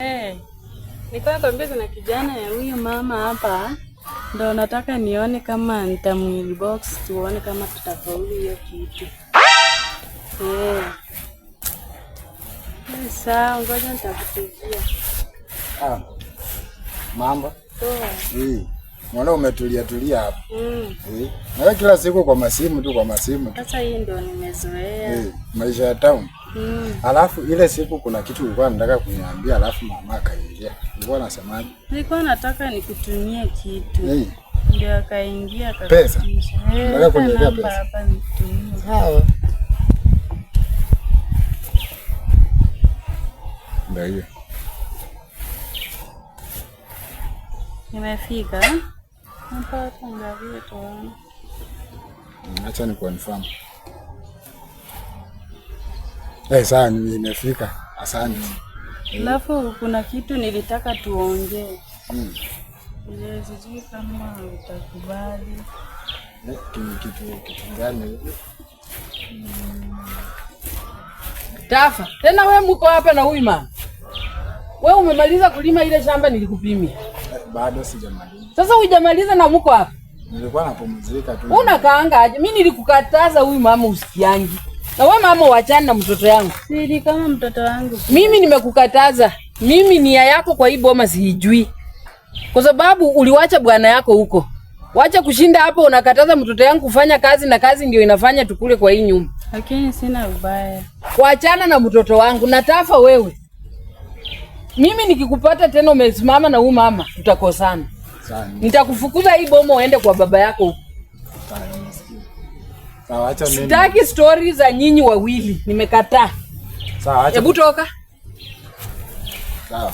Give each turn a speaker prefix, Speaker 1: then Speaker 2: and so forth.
Speaker 1: Nilikuwa nakwambia kuna kijana ya huyu mama hapa, ndo nataka nione kama nitamwinbox tuone kama tutafaulu hiyo kitu. Sawa, ngoja nitakupigia.
Speaker 2: Mambo? Mbona umetulia hapa? Na wewe kila siku kwa masimu tu.
Speaker 1: Sasa hii ndio nimezoea.
Speaker 2: Maisha ya town. Alafu ile siku kuna kitu ulikuwa unataka kuniambia, alafu mama akaingia. Ulikuwa unasemaje?
Speaker 1: Nilikuwa nataka nikutumie kitu. Ndio akaingia
Speaker 2: akakata. Pesa? Nataka kuniambia pesa.
Speaker 1: Hapa nitumie.
Speaker 2: Sawa. Ndio hiyo.
Speaker 1: Nimefika. Hapa tuangalie tuone.
Speaker 2: Acha ni confirm. Sawa, nimefika. Asante.
Speaker 1: Alafu kuna kitu nilitaka tuongee. Sijui kama utakubali.
Speaker 2: Kitu gani?
Speaker 3: Tafa, tena wewe mko hapa na huyu mama. Wewe umemaliza kulima ile shamba nilikupimia?
Speaker 2: Bado sijamaliza.
Speaker 3: Sasa hujamaliza na mko hapa?
Speaker 2: Nilikuwa napumzika tu.
Speaker 3: Unakaanga aje? Mimi nilikukataza huyu mama usikiangi. Na wewe mama wachana na mtoto yangu.
Speaker 1: Siri kama mtoto wangu.
Speaker 3: Mimi nimekukataza. Mimi nia yako kwa hii boma siijui. Kwa sababu uliwacha bwana yako huko. Wacha kushinda hapo unakataza mtoto yangu kufanya kazi, na kazi ndio inafanya tukule kwa hii nyumba.
Speaker 1: Lakini sina ubaya.
Speaker 3: Wachana na mtoto wangu. Na Tafa wewe. Mimi nikikupata tena umesimama na huyu mama tutakosana. Nitakufukuza hii boma uende kwa baba yako huko.
Speaker 2: Sawa, acha mimi.
Speaker 3: Sitaki stories za nyinyi wawili. Nimekataa.
Speaker 2: Sawa, acha.
Speaker 3: Hebu toka.
Speaker 2: Sawa.